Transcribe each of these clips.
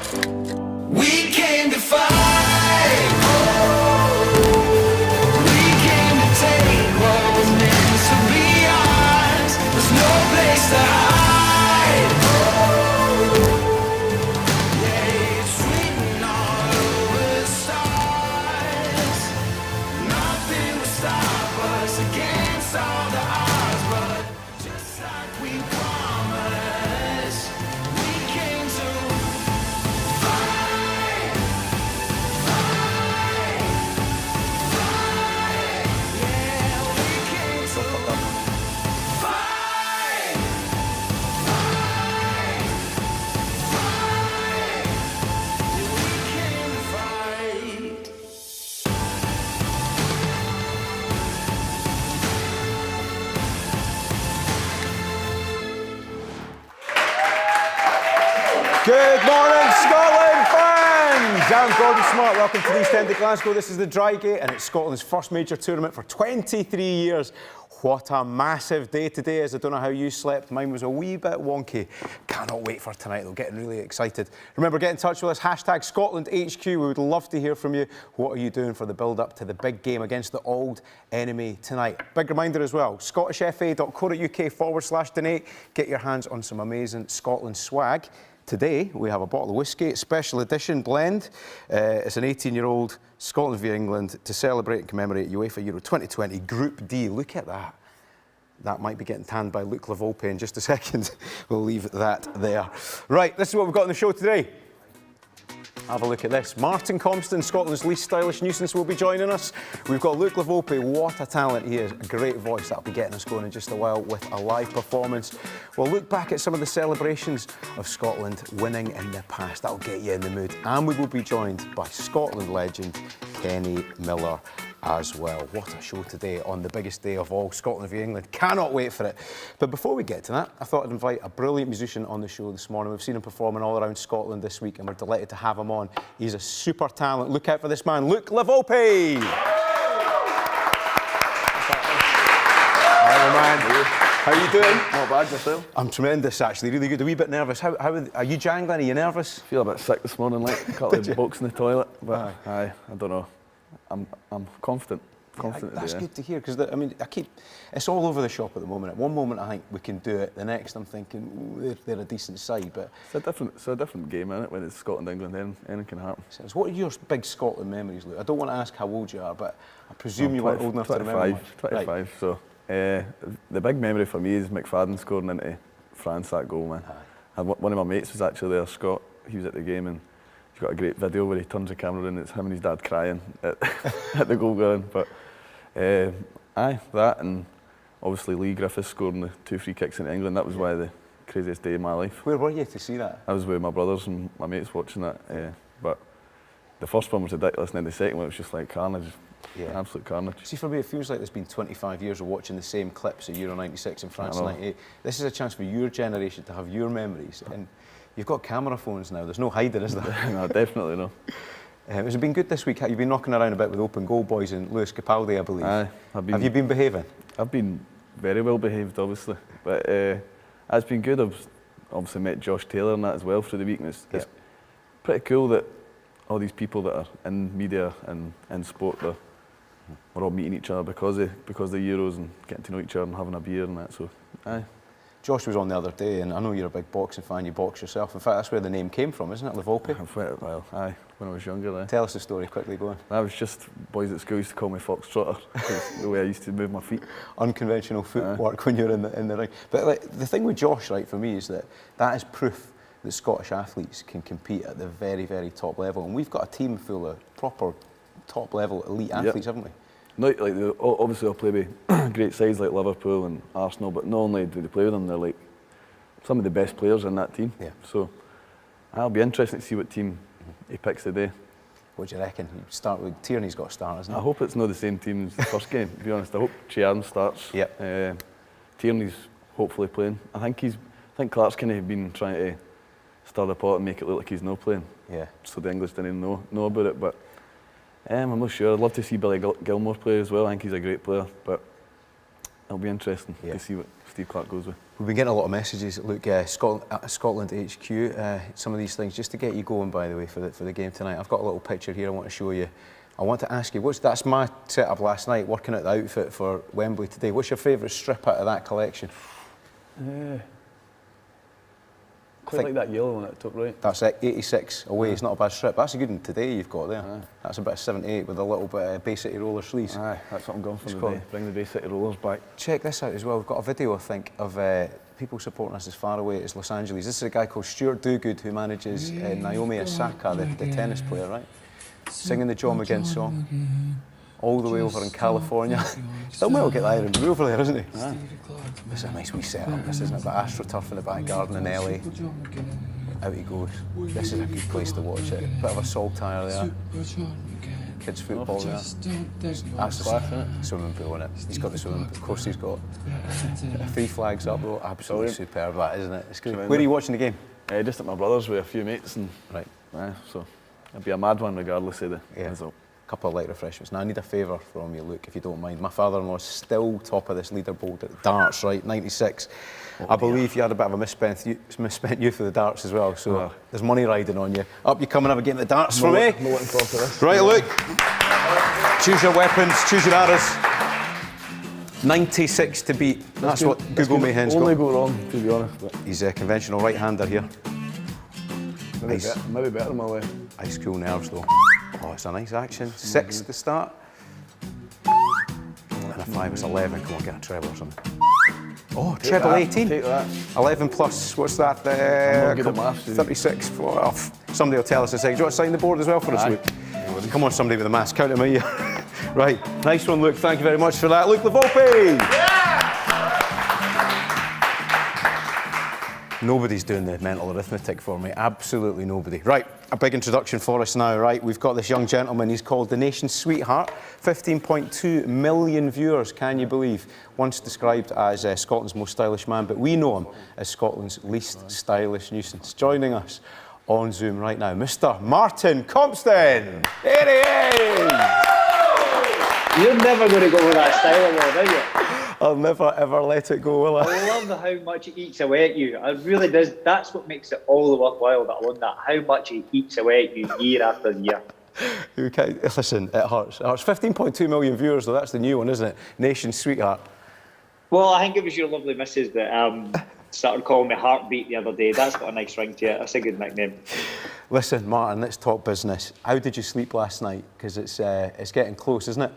We came to fight. We came to take what was meant to be ours. There's no place to hide. Yeah, it's written all over the stars. Nothing will stop us against all the odds, but just like we promised, we came to fight, fight, fight. Yeah, we came to fight, fight, fight. Yeah, we came to fight. Good morning, Scotland fans! I'm Gordon Smart, welcome to the East End of Glasgow. This is the Drygate and it's Scotland's first major tournament for 23 years. What a massive day today is. I don't know how you slept, mine was a wee bit wonky. Cannot wait for tonight though, getting really excited. Remember, get in touch with us, hashtag #ScotlandHQ. We would love to hear from you. What are you doing for the build-up to the big game against the old enemy tonight? Big reminder as well, scottishfa.co.uk/donate. Get your hands on some amazing Scotland swag. Today, we have a bottle of whiskey, special edition blend. It's an 18-year-old Scotland v England to celebrate and commemorate UEFA Euro 2020 Group D. Look at that. That might be getting tanned by Luke La Volpe in just a second. We'll leave that there. Right, this is what we've got on the show today. Have a look at this. Martin Compston, Scotland's least stylish nuisance, will be joining us. We've got Luke La Volpe. What a talent he is. A great voice. That'll be getting us going in just a while with a live performance. We'll look back at some of the celebrations of Scotland winning in the past. That'll get you in the mood. And we will be joined by Scotland legend Kenny Miller as well. What a show today on the biggest day of all, Scotland v England. Cannot wait for it. But before we get to that, I thought I'd invite a brilliant musician on the show this morning. We've seen him performing all around Scotland this week and we're delighted to have him on. He's a super talent. Look out for this man, Luke La Volpe. Hello, man. How are you doing? Not bad, yourself? I'm tremendous, actually. Really good. A wee bit nervous. How are you jangling? Are you nervous? Feel a bit sick this morning, like a couple of books in the toilet. But aye, I don't know. I'm confident. Confident That's today. good to hear because I mean, it's all over the shop at the moment. At one moment, I think we can do it. The next, I'm thinking ooh, they're a decent side, but It's a different game, isn't it? When it's Scotland, England, anything can happen. so what are your big Scotland memories, Luke? I don't want to ask how old you are, but I presume you weren't old enough to remember much. 25. Right. So the big memory for me is McFadden scoring into France that goal, man. One of my mates was actually there, Scott. He was at the game and he's got a great video where he turns the camera in. It's him and his dad crying at, at the goal going. But aye, that and obviously Lee Griffiths scoring the 2 free kicks in England. That was one of the craziest day of my life. Where were you to see that? I was with my brothers and my mates watching that. But the first one was ridiculous, and then the second one was just like carnage. Yeah. Absolute carnage. See, for me, it feels like there's been 25 years of watching the same clips of Euro 96 and France 98. This is a chance for your generation to have your memories. And you've got camera phones now. There's no hiding, is there? No, definitely no. Has it been good this week? You've been knocking around a bit with Open Goal Boys and Lewis Capaldi, I believe. Aye, Have you been behaving? I've been very well behaved, obviously. But it's been good. I've obviously met Josh Taylor and that as well through the week. And it's pretty cool that all these people that are in media and in sport, we're all meeting each other because of the Euros and getting to know each other and having a beer and that. So, aye. Josh was on the other day, and I know you're a big boxing fan, you box yourself. In fact, that's where the name came from, isn't it, La Volpe? Well, aye, when I was younger. Aye. Tell us the story, quickly, go on. I was just, boys at school used to call me Foxtrotter, the way I used to move my feet. Unconventional footwork when you're in the ring. But like, the thing with Josh, right, for me, is that is proof that Scottish athletes can compete at the very, very top level. And we've got a team full of proper top-level elite athletes, haven't we? No, like obviously, I'll play with great sides like Liverpool and Arsenal, but not only do they play with them, they're like some of the best players in that team. Yeah. So I'll be interested to see what team he picks today. What do you reckon? You start with Tierney's got to start, isn't he? I hope it's not the same team as the first game, to be honest. I hope Chiarn starts. Yep. Tierney's hopefully playing. I think Clark's kind of been trying to stir the pot and make it look like he's not playing. Yeah. So the English didn't know about it, but I'm not sure. I'd love to see Billy Gilmore play as well. I think he's a great player, but it'll be interesting to see what Steve Clark goes with. We've been getting a lot of messages, Luke, Scotland HQ, some of these things, just to get you going, by the way, for the game tonight. I've got a little picture here I want to show you. I want to ask you, that's my setup last night, working out the outfit for Wembley today. What's your favourite strip out of that collection? Quite like that yellow one at the top right. That's it, 86 away. It's not a bad strip. That's a good one today you've got there. Aye. That's about a 78 with a little bit of Bay City roller sleeves. Aye, that's what I'm going for today. Bring the Bay City rollers back. Check this out as well. We've got a video, I think, of people supporting us as far away as Los Angeles. This is a guy called Stuart Dogood who manages Naomi Osaka, the tennis player, right? Singing the John McGinn song. All the way over in California. Still might well get the Iron Brew over there, isn't he? Aye. This is a nice wee setup, this isn't it? Got AstroTurf in the back garden in LA. Out he goes. This is a good place to watch it. Bit of a saltire there. Kids football there. That's the swimming pool, isn't it? He's got the swimming pool. Of course he's got 3 flags up though. Absolutely superb that, isn't it? It's good. Where are you watching the game? Just at my brother's with a few mates. And right. So it'll be a mad one regardless of the result. Couple of light refreshments. Now I need a favour from you, Luke, if you don't mind. My father-in-law's still top of this leaderboard at darts, right? 96. I believe you had a bit of a misspent youth with the darts as well, so there's money riding on you. Up you come and have a game of darts for me. No looking forward to this. Right, Luke. Choose your weapons, choose your arrows. 96 to beat. That's what Google Mayhem's got. Only go wrong, to be honest. But he's a conventional right-hander here. Maybe better my way. Ice cool nerves though. Oh, it's a nice action. 6 to start. And a 5 is 11. Come on, get a treble or something. Oh, treble 18. Take that. 11 plus, what's that? I'm not good at maths, 36. Somebody will tell us in a second. Do you want to sign the board as well for us, Luke? Come on, somebody with a maths. Count them a year. Right, nice one, Luke. Thank you very much for that. Luke La Volpe! Nobody's doing the mental arithmetic for me, absolutely nobody. Right, a big introduction for us now, right? We've got this young gentleman, he's called the nation's sweetheart. 15.2 million viewers, can you believe? Once described as Scotland's most stylish man, but we know him as Scotland's least stylish nuisance. Joining us on Zoom right now, Mr. Martin Compston. Here he is! You're never going to go with that style award, are you? I'll never ever let it go, will I? I love how much it eats away at you. It really does. That's what makes it all the worthwhile that I won that. How much it eats away at you year after year. Listen, it hurts. It hurts. 15.2 million viewers, though. That's the new one, isn't it? Nation's sweetheart. Well, I think it was your lovely missus that started calling me Heartbeat the other day. That's got a nice ring to it. That's a good nickname. Listen, Martin, let's talk business. How did you sleep last night? Because it's getting close, isn't it?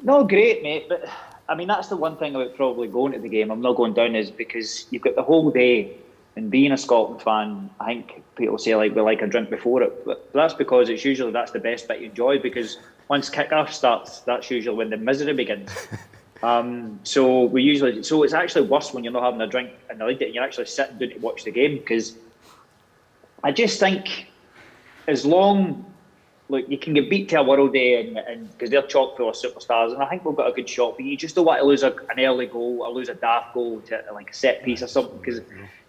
No, great, mate. But I mean, that's the one thing about probably going to the game. I'm not going down is because you've got the whole day. And being a Scotland fan, I think people say like we like a drink before it, but that's because it's usually that's the best bit you enjoy because once kick-off starts, that's usually when the misery begins. So it's actually worse when you're not having a drink in the league and you're actually sitting down to watch the game because I just think as long. Look, you can get beat to a World Day and because they're chock full of superstars, and I think we've got a good shot. But you just don't want to lose an early goal or lose a daft goal to like a set piece or something. Because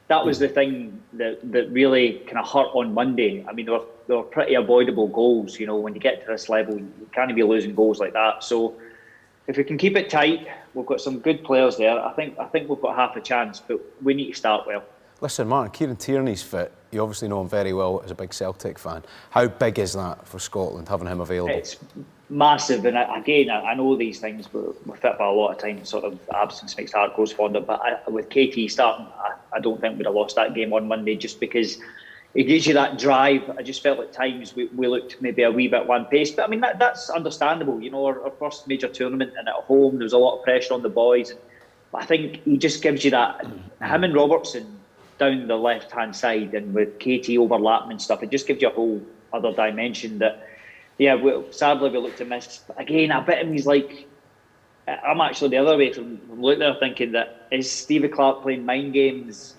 that was the thing that really kind of hurt on Monday. I mean, they were pretty avoidable goals. You know, when you get to this level, you can't be losing goals like that. So if we can keep it tight, we've got some good players there. I think we've got half a chance, but we need to start well. Listen, Martin, Kieran Tierney's fit. You obviously know him very well as a big Celtic fan. How big is that for Scotland, having him available? It's massive, and again, I know these things, but we're fit by a lot of times. Sort of absence makes the heart grow fonder. But with KT starting, I don't think we'd have lost that game on Monday just because it gives you that drive. I just felt at times we looked maybe a wee bit one pace, but I mean that's understandable. You know, our first major tournament and at home, there was a lot of pressure on the boys. But I think he just gives you that. Him and Robertson down the left-hand side and with KT overlapping and stuff, it just gives you a whole other dimension that, sadly we look to miss. But again, I bet him he's like, I'm actually the other way from Luke there thinking that is Stevie Clarke playing mind games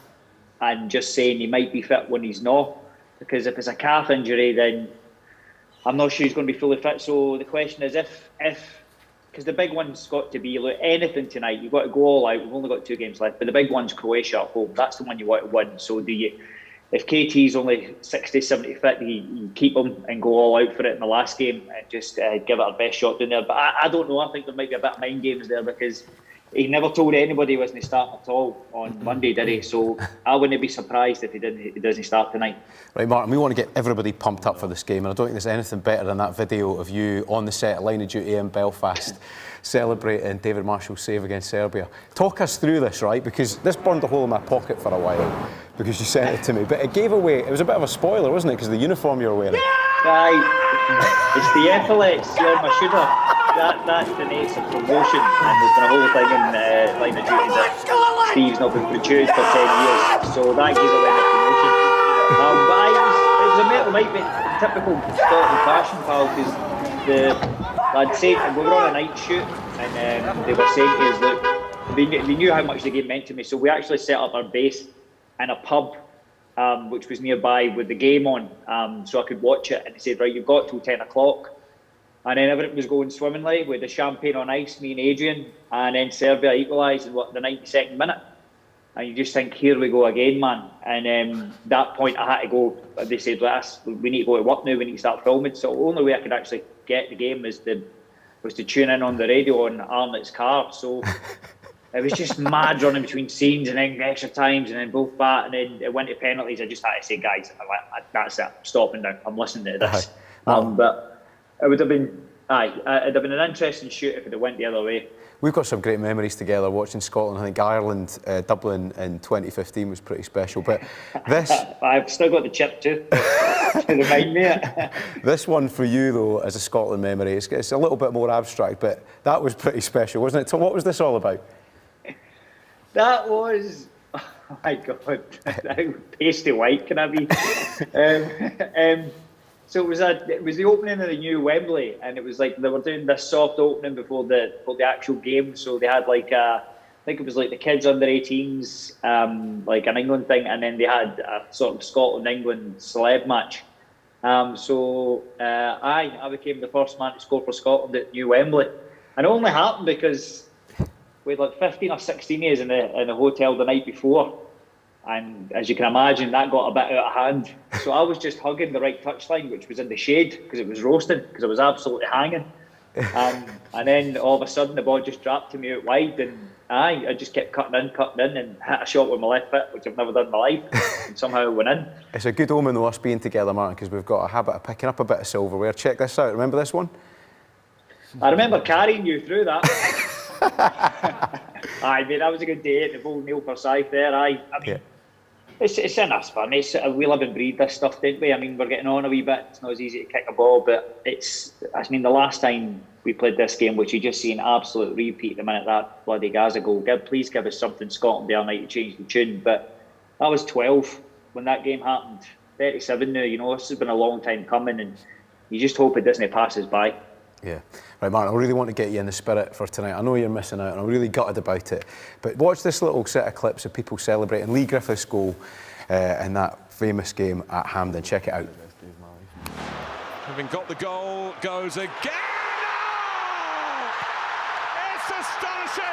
and just saying he might be fit when he's not? Because if it's a calf injury, then I'm not sure he's going to be fully fit. So the question is if because the big one's got to be like anything tonight. You've got to go all out. We've only got 2 games left, but the big one's Croatia at home. That's the one you want to win. So if KT's only 60, 70 fit, you keep him and go all out for it in the last game and just give it our best shot down there. But I don't know. I think there might be a bit of mind games there because he never told anybody he wasn't starting at all on Monday, did he? So I wouldn't be surprised if he doesn't start tonight. Right, Martin, we want to get everybody pumped up for this game, and I don't think there's anything better than that video of you on the set at Line of Duty in Belfast celebrating David Marshall's save against Serbia. Talk us through this, right? Because this burned a hole in my pocket for a while because you sent it to me, but it gave away, it was a bit of a spoiler, wasn't it? Because the uniform you were wearing. Right, it's the epaulets on my shoulder. That denotes a promotion, and there's been a whole thing in Line of Duty that Steve's not been produced for 10 years, so that gives away the promotion. But it was a metal might be typical Scotland fashion, pal, because I'd say we were on a night shoot, and they were saying to us, look, they knew how much the game meant to me, so we actually set up our base in a pub, which was nearby with the game on, so I could watch it. And they said, right, you've got till 10 o'clock. And then everything was going swimmingly with the champagne on ice, me and Adrian, and then Serbia equalised in the 92nd minute. And you just think, here we go again, man. And that point, I had to go. They said, we need to go to work now. We need to start filming. So the only way I could actually get the game was to tune in on the radio on Arnott's car. So it was just mad running between scenes and then extra times and then both back. And then it went to penalties. I just had to say, guys, that's it. I'm stopping now. I'm listening to this. But it would have been, it'd have been an interesting shoot if it had went the other way. We've got some great memories together watching Scotland. I think Ireland, Dublin in 2015 was pretty special. But this... I've still got the chip too, to remind me. This one for you, though, as a Scotland memory, it's a little bit more abstract, but that was pretty special, wasn't it? So what was this all about? That was... Oh, my God. How pasty white can I be? So it was the opening of the new Wembley, and it was like they were doing this soft opening before the actual game. So they had like I think it was like the kids under 18s, like an England thing, and then they had a sort of Scotland-England celeb match. So I became the first man to score for Scotland at New Wembley, and it only happened because we had like 15 or 16 years in the hotel the night before. And as you can imagine, that got a bit out of hand. So I was just hugging the right touchline, which was in the shade, because it was roasting, because it was absolutely hanging. And then all of a sudden, the ball just dropped to me out wide, and I just kept cutting in, and hit a shot with my left foot, which I've never done in my life, and somehow it went in. It's a good omen, though, us being together, Martin, because we've got a habit of picking up a bit of silverware. Check this out. Remember this one? I remember carrying you through that. Mate, that was a good day at the Bold Neil Forsyth there. I mean, yeah. It's in us, fun. We live and breathe this stuff, don't we? I mean, we're getting on a wee bit. It's not as easy to kick a ball, but the last time we played this game, which you just see an absolute repeat the minute that bloody Gaza goal. Please give us something Scotland the other night to change the tune. But that was 12 when that game happened. 37 now, this has been a long time coming, and you just hope it doesn't pass us by. Yeah. Right, Martin, I really want to get you in the spirit for tonight. I know you're missing out, and I'm really gutted about it. But watch this little set of clips of people celebrating Lee Griffiths' goal in that famous game at Hampden. Check it out. Having got the goal, goes again! Oh! It's astonishing!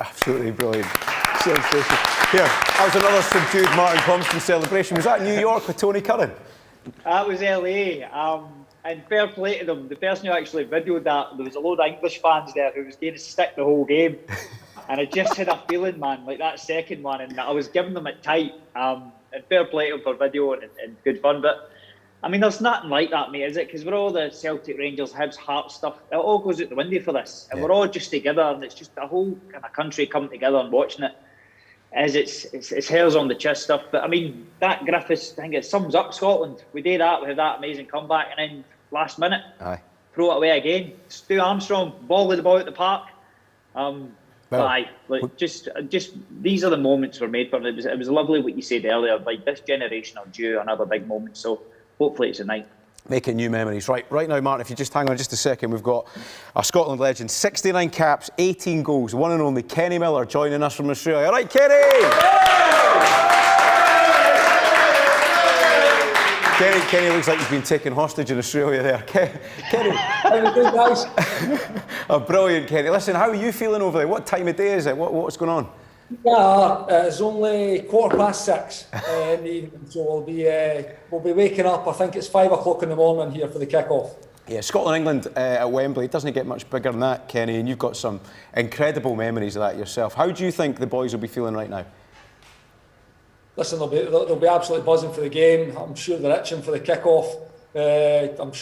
Absolutely brilliant. Sensation. Here, that was another subdued Martin Compston celebration. Was that New York with Tony Curran? That was LA. And fair play to them. The person who actually videoed that, there was a load of English fans there who was going to stick the whole game. And I just had a feeling, man, like that second one, and I was giving them it tight. And fair play to them for video and good fun. But I mean, there's nothing like that, mate, is it? Because we're all the Celtic, Rangers, Hibs, Hearts stuff. It all goes out the window for this, and we're all just together, and it's just the whole kind of country coming together and watching it. As it's hairs on the chest stuff. But I mean, that Griffiths thing, it sums up Scotland. We did that, we had that amazing comeback, and then last minute, throw it away again. Stu Armstrong, ball the ball at the park. Just these are the moments we're made for. It was lovely what you said earlier. Like, this generation are due another big moment. So hopefully it's a night. Making new memories. Right now, Martin, if you just hang on just a second, we've got our Scotland legend, 69 caps, 18 goals, one and only Kenny Miller joining us from Australia. All right, Kenny! Kenny looks like he's been taken hostage in Australia there. Kenny. How are you doing, guys? Oh, brilliant, Kenny. Listen, how are you feeling over there? What time of day is it? What's going on? Yeah, it's only 6:15 in the evening, so we'll be waking up. I think it's 5 o'clock in the morning here for the kick-off. Yeah, Scotland-England at Wembley, it doesn't get much bigger than that, Kenny, and you've got some incredible memories of that yourself. How do you think the boys will be feeling right now? Listen, they'll be absolutely buzzing for the game. I'm sure they're itching for the kick-off. I'm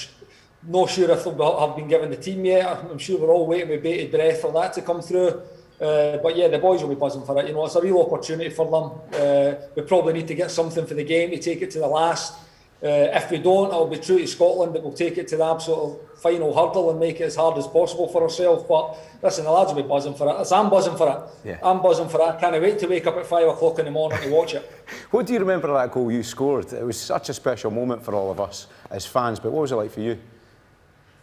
not sure if they'll have been given the team yet. I'm sure we're all waiting with bated breath for that to come through. But yeah, the boys will be buzzing for it. You know, it's a real opportunity for them. We probably need to get something for the game to take it to the last. If we don't, it'll be true to Scotland that we'll take it to the absolute final hurdle and make it as hard as possible for ourselves. But listen, the lads will be buzzing for it. I'm buzzing for it. Yeah. I'm buzzing for it. Can't wait to wake up at 5 o'clock in the morning to watch it. What do you remember of that goal you scored? It was such a special moment for all of us as fans, but what was it like for you?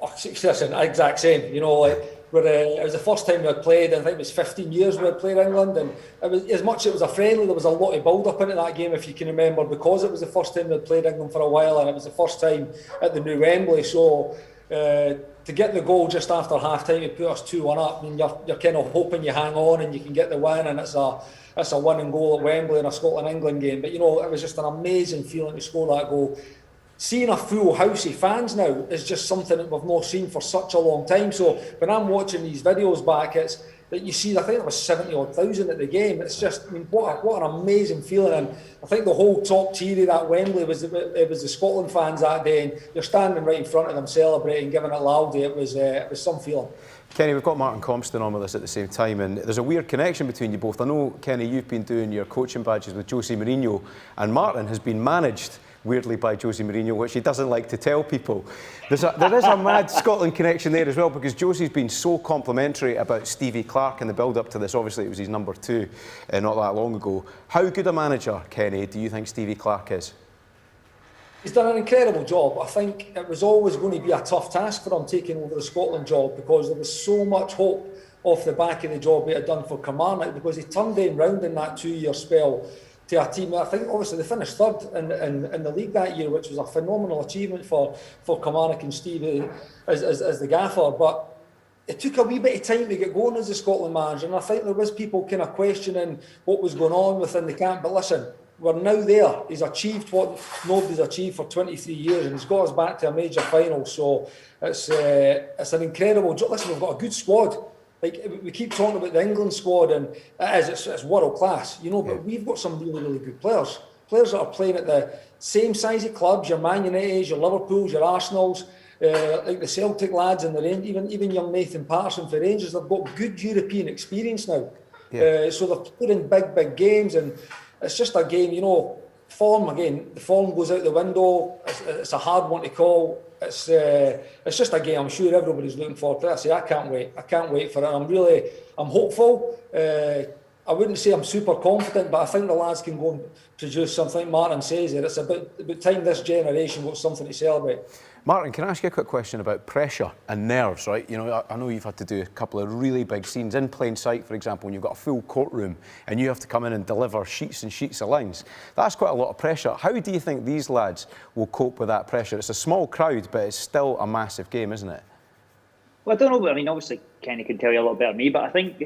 Oh, listen, exact same. You know, like, it was the first time we had played, I think it was 15 years we had played England, and it was, as much as it was a friendly, there was a lot of build-up into that game, if you can remember, because it was the first time we had played England for a while, and it was the first time at the new Wembley. So to get the goal just after half-time to put us 2-1 up, I mean, you're kind of hoping you hang on and you can get the win, and it's a winning goal at Wembley in a Scotland-England game. But you know, it was just an amazing feeling to score that goal. Seeing a full house of fans now is just something that we've not seen for such a long time. So when I'm watching these videos back, it's that you see, I think it was 70,000 at the game. It's just, I mean, what an amazing feeling. And I think the whole top tier of that Wembley was the Scotland fans that day, and you're standing right in front of them celebrating, giving it loudly. It was some feeling. Kenny, we've got Martin Compston on with us at the same time, and there's a weird connection between you both. I know, Kenny, you've been doing your coaching badges with Jose Mourinho, and Martin has been managed weirdly by Jose Mourinho, which he doesn't like to tell people. There is a mad Scotland connection there as well, because Jose's been so complimentary about Stevie Clarke in the build-up to this. Obviously, it was his number 2 not that long ago. How good a manager, Kenny, do you think Stevie Clarke is? He's done an incredible job. I think it was always going to be a tough task for him taking over the Scotland job, because there was so much hope off the back of the job he had done for Kilmarnock, because he turned them round in that 2-year spell to a team. I think obviously they finished third in the league that year, which was a phenomenal achievement for Kilmarnock and Stevie as the gaffer. But it took a wee bit of time to get going as a Scotland manager, and I think there was people kind of questioning what was going on within the camp. But listen, we're now there. He's achieved what nobody's achieved for 23 years, and he's got us back to a major final. So it's an incredible job. Listen, we've got a good squad. Like, we keep talking about the England squad, and it's world class, you know. But we've got some really, really good players that are playing at the same size of clubs. Your Man Uniteds, your Liverpools, your Arsenals, like the Celtic lads and the even young Nathan Patterson for Rangers. They've got good European experience now, so they're playing big games, and it's just a game, you know. Form again, the form goes out the window. It's a hard one to call. It's just a game I'm sure everybody's looking forward to. I can't wait for it. I'm hopeful. I wouldn't say I'm super confident, but I think the lads can go and produce something. Martin says it. It's about time this generation got something to celebrate. Martin, can I ask you a quick question about pressure and nerves, right? You know, I know you've had to do a couple of really big scenes in plain sight, for example, when you've got a full courtroom and you have to come in and deliver sheets and sheets of lines. That's quite a lot of pressure. How do you think these lads will cope with that pressure? It's a small crowd, but it's still a massive game, isn't it? Well, I don't know. I mean, obviously, Kenny can tell you a lot better than me, but I think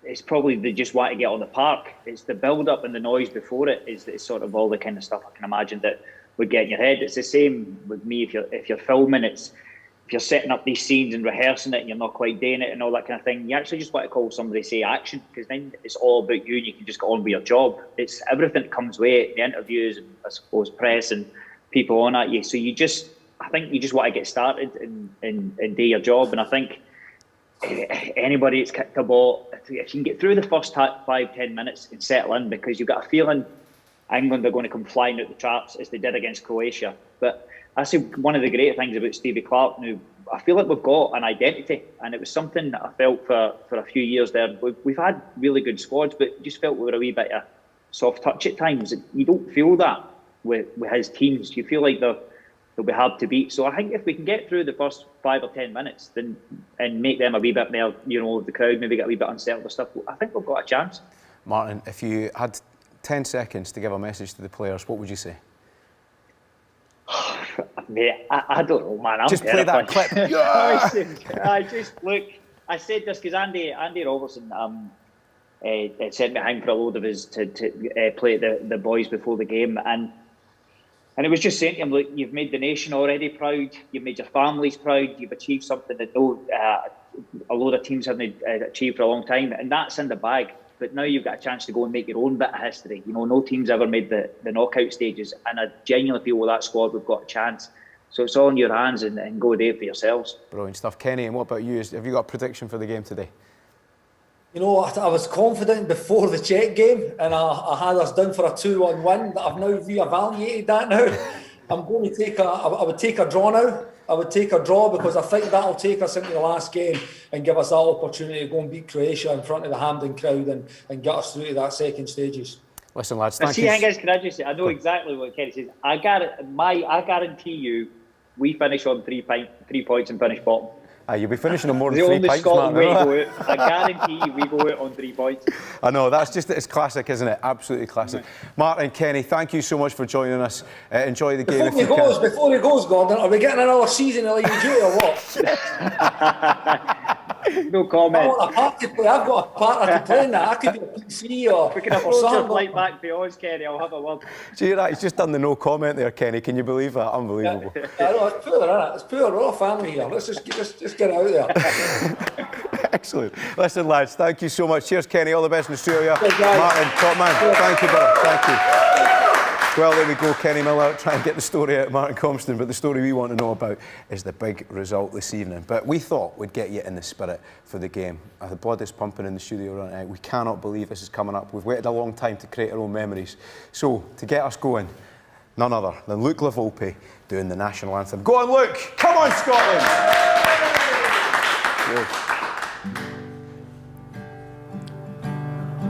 it's probably they just want to get on the park. It's the build-up and the noise before it is sort of all the kind of stuff I can imagine that would get in your head. It's the same with me if you're filming. If you're setting up these scenes and rehearsing it and you're not quite doing it and all that kind of thing, you actually just want to call somebody, say action, because then it's all about you and you can just get on with your job. It's everything that comes with it, the interviews and I suppose press and people on at you. So I think you just want to get started and do your job. And I think anybody that's kicked a ball, if you can get through the first 5-10 minutes and settle in, because you've got a feeling England are going to come flying out the traps as they did against Croatia. But that's one of the great things about Stevie Clarke. Now, I feel like we've got an identity, and it was something that I felt for a few years there. We've had really good squads, but just felt we were a wee bit of soft touch at times. You don't feel that with his teams. You feel like they'll be hard to beat. So I think if we can get through the first 5 or 10 minutes and make them a wee bit more, the crowd maybe get a wee bit unsettled or stuff, I think we've got a chance. Martin, if you had 10 seconds to give a message to the players, what would you say? Mate, I don't know, man. I'm just play that clip. I said this because Andy Robertson sent me hang for a load of his to play the boys before the game, and it was just saying to him, look, you've made the nation already proud, you've made your families proud, you've achieved something that a load of teams haven't achieved for a long time, and that's in the bag. But now you've got a chance to go and make your own bit of history. No team's ever made the knockout stages, and I genuinely feel with that squad we've got a chance. So it's all in your hands, and go there for yourselves. Brilliant stuff. Kenny, and what about you? Have you got a prediction for the game today? I was confident before the Czech game, and I had us down for a 2-1 win. But I've now reevaluated that now. I'm going to take I would take a draw now. I would take a draw because I think that'll take us into the last game and give us that opportunity to go and beat Croatia in front of the Hampden crowd and get us through to that second stages. Listen, lads, thank you. Can I just say, I know exactly what Kenny says. I guarantee you, we finish on 3 points and finish bottom. You'll be finishing on more than 3 The only pints, Scotland way to Martin. go out. I guarantee you we go out on 3 points. I know, it's classic, isn't it? Absolutely classic. Martin, Kenny, thank you so much for joining us. Enjoy the game. Before he goes, Gordon, are we getting another season of League Duty or what? No comment. I want a part to play. I've got a part I can play in that. I could be a PC or we can afford your flight back to Oz, Kenny. I'll have a word. See that? He's just done the no comment there, Kenny. Can you believe that? Unbelievable. Yeah, I know, it's poor, isn't it? It's poor. We're all family here. Let's just get out there. Excellent. Listen, lads, thank you so much. Cheers, Kenny. All the best in Australia. Good guys. Martin, top man. Thank you, brother. Thank you. Well, there we go, Kenny Miller trying to get the story out of Martin Compston, but the story we want to know about is the big result this evening. But we thought we'd get you in the spirit for the game. The blood is pumping in the studio right now. We cannot believe this is coming up. We've waited a long time to create our own memories. So, to get us going, none other than Luke La Volpe doing the national anthem. Go on, Luke! Come on, Scotland!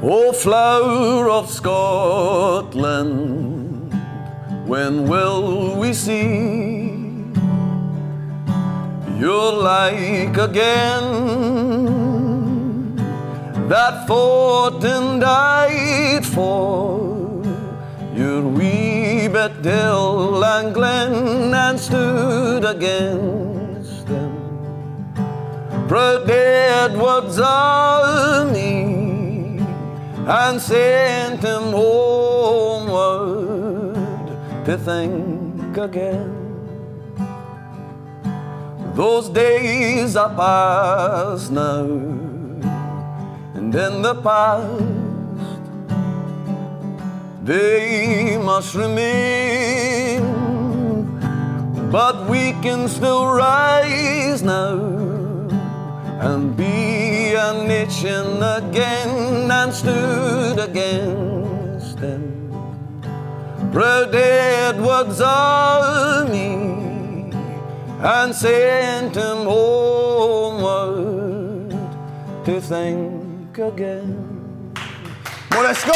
Oh, flower of Scotland, when will we see your like again, that fought and died for your wee bit dell and glen and stood against them? Proud Edward's army and sent him homeward to think again. Those days are past now, and in the past they must remain, but we can still rise now and be a nation again and stood against them. Proud Edward's army and sent him homeward to think again. Well, let's go!